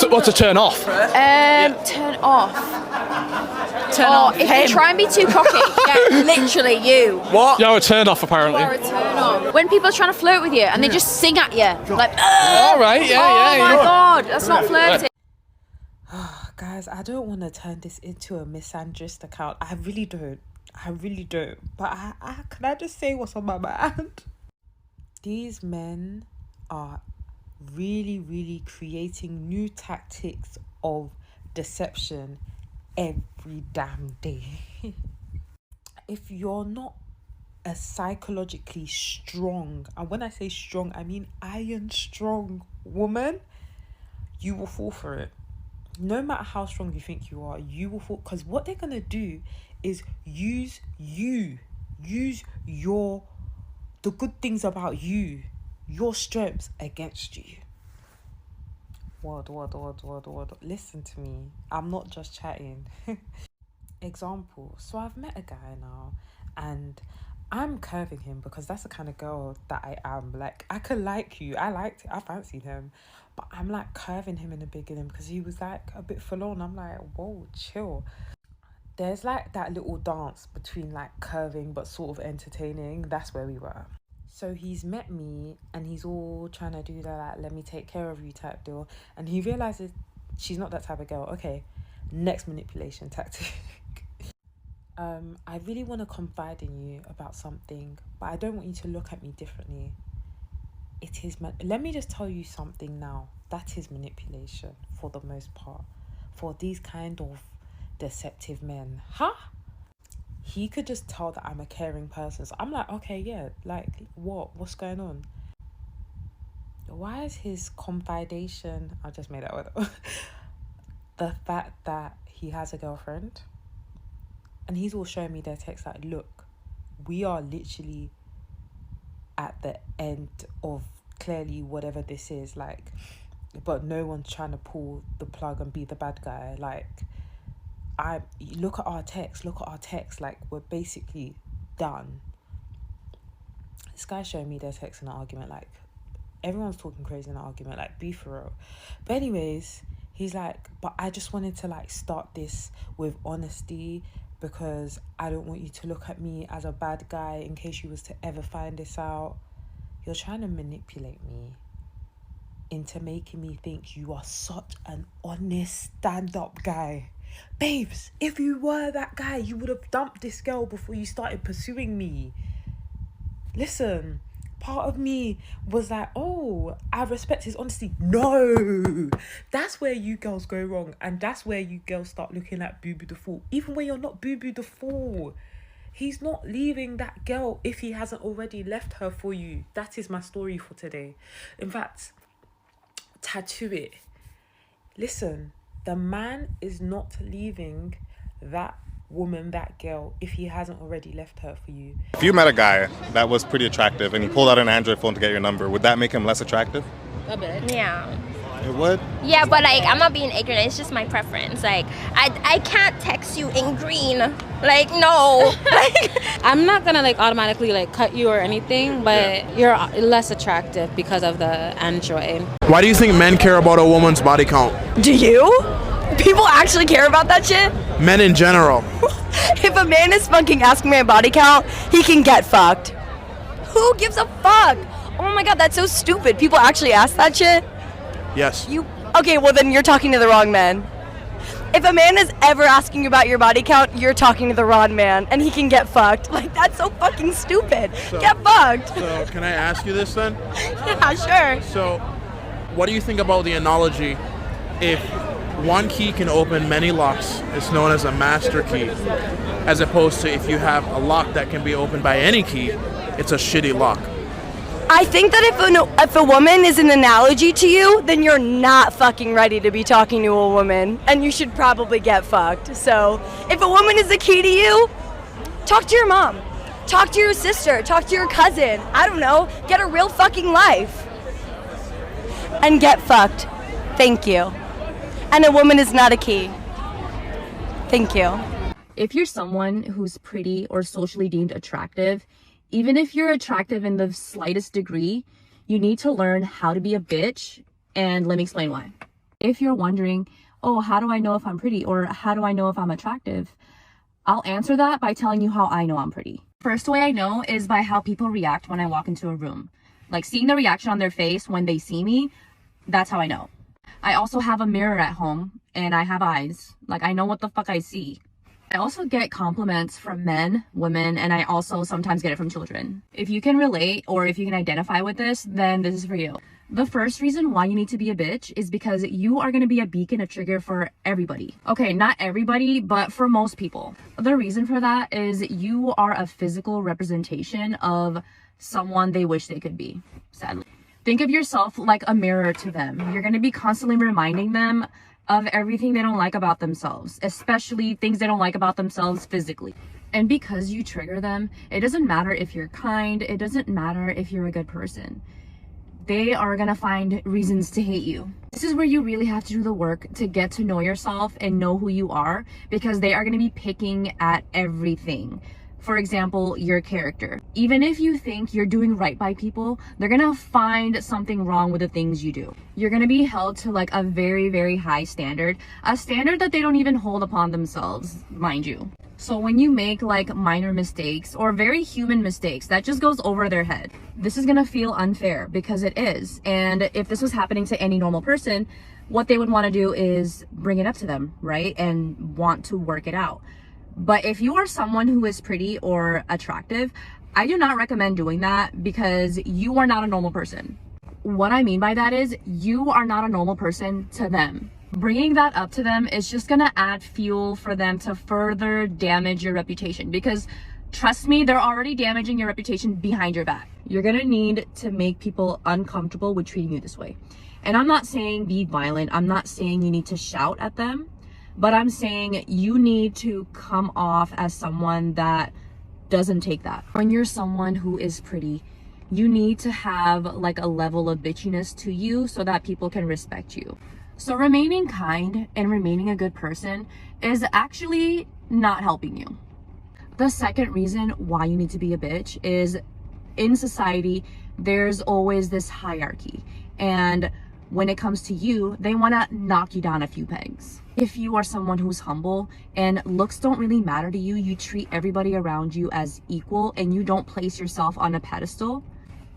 What's a turn off? Turn off. Turn off if him. you try and be too cocky. Yeah, literally you. What? You're a turn off, apparently. You are a turn off. When people are trying to flirt with you and they just sing at you, like, all right, yeah, oh my God, that's not flirting. Guys, I don't want to turn this into a misandrist account. I really don't. But I can I just say what's on my mind? These men are really creating new tactics of deception every damn day. If you're not a psychologically strong, and when I say strong, I mean iron strong woman, you will fall for it. No matter how strong you think you are, you will fall, because what they're gonna do is use the good things about you, your strengths, against you. What? Listen to me. I'm not just chatting. Example. So I've met a guy now, and I'm curving him because that's the kind of girl that I am. Like, I could like you. I fancied him. But I'm like curving him in the beginning because he was like a bit full on. I'm like, whoa, chill. There's like that little dance between like curving but sort of entertaining. That's where we were. So he's met me and he's all trying to do that, like, let me take care of you type deal. And he realizes she's not that type of girl. Okay, next manipulation tactic. I really want to confide in you about something, but I don't want you to look at me differently. It is let me just tell you something now. That is manipulation for the most part. For these kind of deceptive men. Huh? He could just tell that I'm a caring person. So I'm like, okay, yeah, like, what's going on? Why is his confidation, I just made that word, the fact that he has a girlfriend, and he's all showing me their text like, look, we are literally at the end of clearly whatever this is, like, but no one's trying to pull the plug and be the bad guy. Like, look at our text, like, we're basically done. This guy's showing me their text in an argument, like, everyone's talking crazy in an argument, like, be for real. But anyways, he's like, but I just wanted to like start this with honesty because I don't want you to look at me as a bad guy in case you was to ever find this out. You're trying to manipulate me into making me think you are such an honest stand-up guy. Babes, if you were that guy, you would have dumped this girl before you started pursuing me. Listen, part of me was like, oh, I respect his honesty. No, that's where you girls go wrong. And that's where you girls start looking at Boo Boo the Fool. Even when you're not Boo Boo the Fool. He's not leaving that girl if he hasn't already left her for you. That is my story for today. In fact, tattoo it. Listen, the man is not leaving that woman, that girl, if he hasn't already left her for you. If you met a guy that was pretty attractive and he pulled out an Android phone to get your number, would that make him less attractive? A bit. Yeah. It would? Yeah, but like, I'm not being ignorant. It's just my preference. Like, I can't text you in green. Like, no. I'm not gonna like automatically like cut you or anything, but you're less attractive because of the Android. Why do you think men care about a woman's body count? Do you? People actually care about that shit? Men in general. If a man is fucking asking my body count, he can get fucked. Who gives a fuck? Oh my god, that's so stupid. People actually ask that shit? Yes. Okay, well then you're talking to the wrong man. If a man is ever asking you about your body count, you're talking to the wrong man, and he can get fucked. Like, that's so fucking stupid. Get fucked. So, can I ask you this then? Yeah, sure. So, what do you think about the analogy, if one key can open many locks, it's known as a master key, as opposed to if you have a lock that can be opened by any key, it's a shitty lock? I think that if a woman is an analogy to you, then you're not fucking ready to be talking to a woman, and you should probably get fucked. So, if a woman is the key to you, talk to your mom, talk to your sister, talk to your cousin. I don't know, get a real fucking life. And get fucked. Thank you. And a woman is not a key. Thank you. If you're someone who's pretty or socially deemed attractive, even if you're attractive in the slightest degree, you need to learn how to be a bitch, and let me explain why. If you're wondering, oh, how do I know if I'm pretty, or how do I know if I'm attractive? I'll answer that by telling you how I know I'm pretty. First way I know is by how people react when I walk into a room. Like seeing the reaction on their face when they see me, that's how I know. I also have a mirror at home and I have eyes. Like I know what the fuck I see. I also get compliments from men, women, and I also sometimes get it from children. If you can relate or if you can identify with this, then this is for you. The first reason why you need to be a bitch is because you are going to be a beacon of trigger for everybody. Okay, not everybody, but for most people. The reason for that is you are a physical representation of someone they wish they could be, sadly. Think of yourself like a mirror to them. You're going to be constantly reminding them of everything they don't like about themselves, especially things they don't like about themselves physically. And because you trigger them, it doesn't matter if you're kind, it doesn't matter if you're a good person. They are gonna find reasons to hate you. This is where you really have to do the work to get to know yourself and know who you are, because they are gonna be picking at everything. For example, your character. Even if you think you're doing right by people, they're gonna find something wrong with the things you do. You're gonna be held to like a very, very high standard, a standard that they don't even hold upon themselves, mind you. So when you make like minor mistakes or very human mistakes, that just goes over their head. This is gonna feel unfair because it is. And if this was happening to any normal person, what they would wanna do is bring it up to them, right? And want to work it out. But if you are someone who is pretty or attractive, I do not recommend doing that because you are not a normal person. What I mean by that is you are not a normal person to them. Bringing that up to them is just gonna add fuel for them to further damage your reputation, because trust me, they're already damaging your reputation behind your back. You're gonna need to make people uncomfortable with treating you this way. And I'm not saying be violent. I'm not saying you need to shout at them, but I'm saying you need to come off as someone that doesn't take that. When you're someone who is pretty, you need to have like a level of bitchiness to you so that people can respect you. So remaining kind and remaining a good person is actually not helping you. The second reason why you need to be a bitch is in society, there's always this hierarchy. And when it comes to you, they want to knock you down a few pegs. If you are someone who's humble and looks don't really matter to you, you treat everybody around you as equal and you don't place yourself on a pedestal,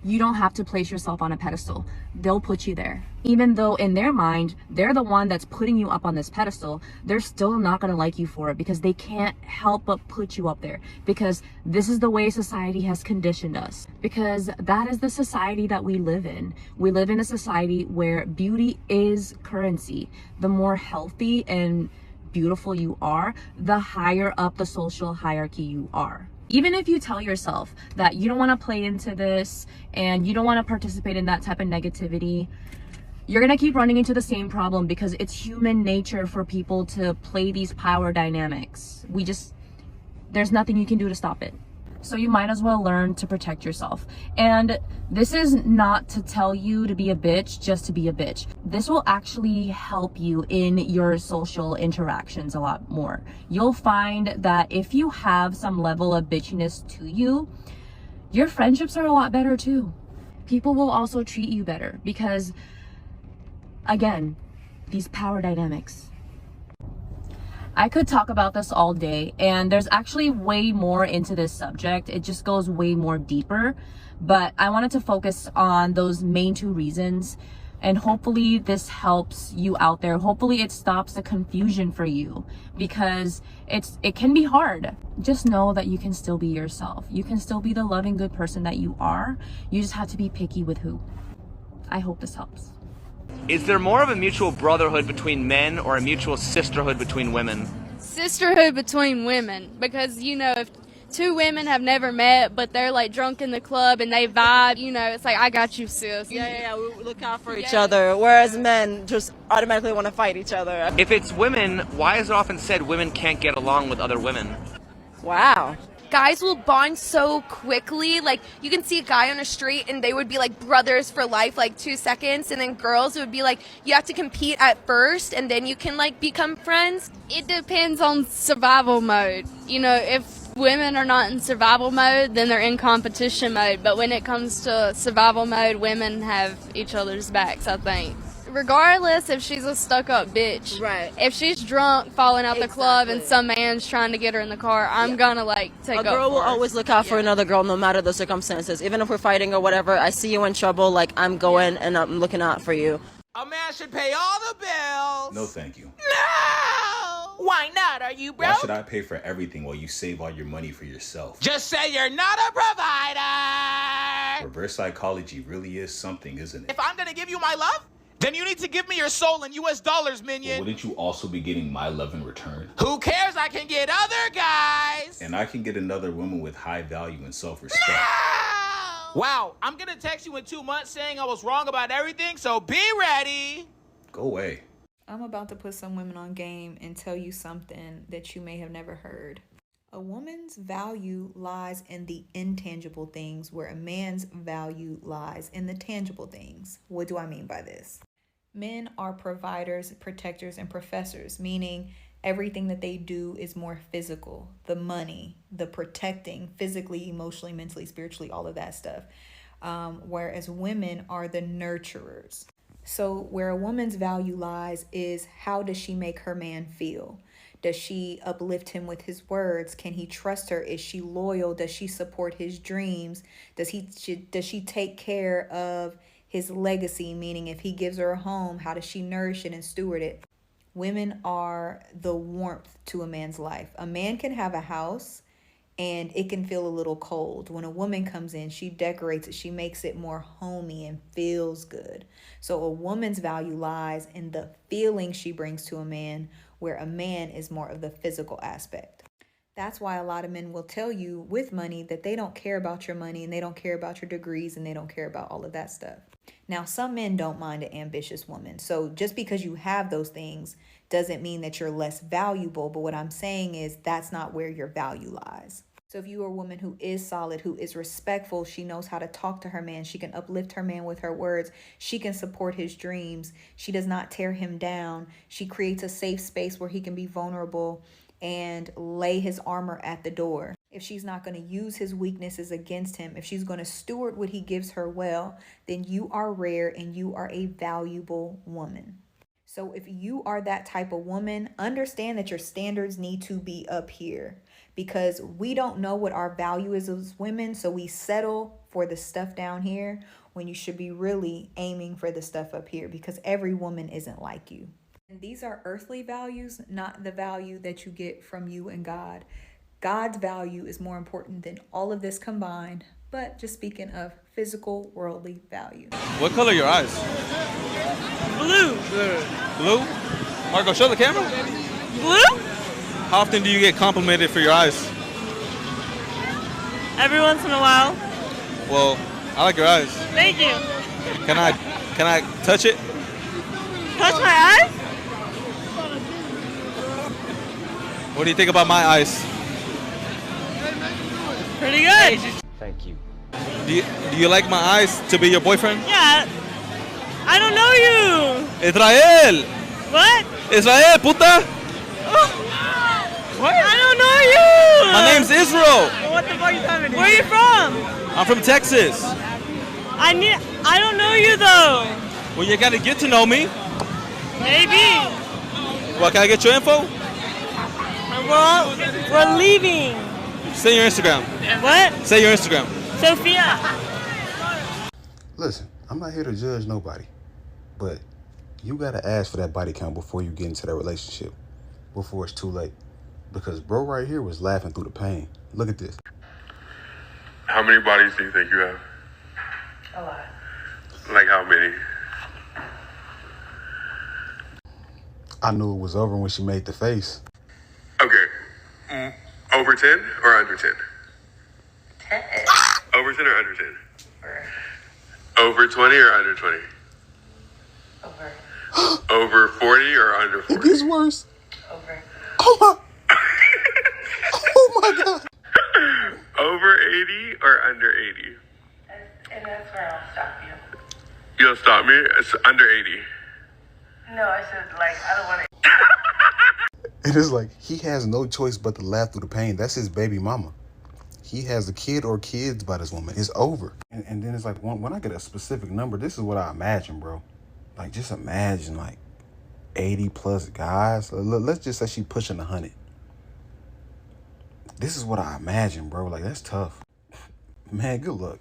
you don't have to place yourself on a pedestal. They'll put you there. Even though in their mind, they're the one that's putting you up on this pedestal, they're still not going to like you for it because they can't help but put you up there, because this is the way society has conditioned us, because that is the society that we live in. We live in a society where beauty is currency. The more healthy and beautiful you are, the higher up the social hierarchy you are. Even if you tell yourself that you don't want to play into this and you don't want to participate in that type of negativity, you're going to keep running into the same problem, because it's human nature for people to play these power dynamics. There's nothing you can do to stop it. So you might as well learn to protect yourself. And this is not to tell you to be a bitch just to be a bitch. This will actually help you in your social interactions a lot more. You'll find that if you have some level of bitchiness to you, your friendships are a lot better too. People will also treat you better because, again, these power dynamics. I could talk about this all day, and there's actually way more into this subject. It just goes way more deeper, but I wanted to focus on those main two reasons, and hopefully this helps you out there. Hopefully it stops the confusion for you, because it can be hard. Just know that you can still be yourself. You can still be the loving, good person that you are. You just have to be picky with who. I hope this helps. Is there more of a mutual brotherhood between men or a mutual sisterhood between women? Sisterhood between women, because, you know, if two women have never met, but they're like drunk in the club and they vibe, you know, it's like, I got you, sis. Yeah, we look out for each other, whereas men just automatically want to fight each other. If it's women, why is it often said women can't get along with other women? Wow. Guys will bond so quickly. Like, you can see a guy on the street and they would be like brothers for life, like 2 seconds. And then girls, it would be like, you have to compete at first and then you can like become friends. It depends on survival mode. You know, if women are not in survival mode, then they're in competition mode. But when it comes to survival mode, women have each other's backs, I think. regardless if she's a stuck-up bitch. Right. If she's drunk, falling out the club, and some man's trying to get her in the car, I'm gonna, like, take A up girl will for her. always look out for another girl no matter the circumstances. Even if we're fighting or whatever, I see you in trouble, like, I'm going and I'm looking out for you. A man should pay all the bills. No, thank you. No! Why not? Are you broke? Why should I pay for everything while you save all your money for yourself? Just say you're not a provider. Reverse psychology really is something, isn't it? If I'm gonna give you my love, then you need to give me your soul in US dollars, Well, minion. wouldn't you also be getting my love in return? Who cares? I can get other guys. And I can get another woman with high value and self-respect. Wow, I'm gonna text you in 2 months saying I was wrong about everything, so be ready. Go away. I'm about to put some women on game and tell you something that you may have never heard. A woman's value lies in the intangible things, where a man's value lies in the tangible things. What do I mean by this? Men are providers, protectors, and professors, meaning everything that they do is more physical. The money, the protecting, physically, emotionally, mentally, spiritually, all of that stuff. Whereas women are the nurturers. So where a woman's value lies is, how does she make her man feel? Does she uplift him with his words? Can he trust her? Is she loyal? Does she support his dreams? Does she take care of his legacy? Meaning, if he gives her a home, how does she nourish it and steward it? Women are the warmth to a man's life. A man can have a house and it can feel a little cold. When a woman comes in, she decorates it. She makes it more homey and feels good. So a woman's value lies in the feeling she brings to a man, where a man is more of the physical aspect. That's why a lot of men will tell you with money that they don't care about your money, and they don't care about your degrees, and they don't care about all of that stuff. Now, some men don't mind an ambitious woman. So just because you have those things doesn't mean that you're less valuable. But what I'm saying is, that's not where your value lies. So if you are a woman who is solid, who is respectful, she knows how to talk to her man, she can uplift her man with her words, she can support his dreams, she does not tear him down, she creates a safe space where he can be vulnerable and lay his armor at the door. If she's not going to use his weaknesses against him, if she's going to steward what he gives her well, then you are rare and you are a valuable woman. So if you are that type of woman, understand that your standards need to be up here, because we don't know what our value is as women. So we settle for the stuff down here when you should be really aiming for the stuff up here, because every woman isn't like you. And these are earthly values, not the value that you get from you and God. God's value is more important than all of this combined, but just speaking of physical, worldly value. What color are your eyes? Blue. Blue? Marco, show the camera. Blue? How often do you get complimented for your eyes? Every once in a while. Well, I like your eyes. Thank you. Can I touch it? Touch my eyes? What do you think about my eyes? Pretty good. Thank you. Do you like my eyes to be your boyfriend? Yeah. I don't know you. Israel! What? Israel, puta! What? I don't know you. My name's Israel. What the fuck is happening? Where are you from? I'm from Texas. I don't know you though. Well, you gotta get to know me. Maybe. Well, can I get your info? We're leaving. Say your Instagram. What? Say your Instagram. Sophia. Listen, I'm not here to judge nobody, but you gotta ask for that body count before you get into that relationship, before it's too late. Because bro right here was laughing through the pain. Look at this. How many bodies do you think you have? A lot. Like how many? I knew it was over when she made the face. Okay. Over 10 or under 10? 10. Over 10 or under 10? Over 20 or under 20? Over. Over 40 or under 40? It gets worse. Over. Oh my. Oh my God. Over 80 or under 80? And that's where I'll stop you. You'll stop me? It's under 80. No, I said, like, I don't want to. It is like he has no choice but to laugh through the pain. That's his baby mama. He has a kid or kids by this woman. It's over. And then it's like, when I get a specific number, this is what I imagine, bro. Like, just imagine, like, 80 plus guys. Let's just say she pushing 100. This is what I imagine, bro. Like, that's tough. Man, good luck.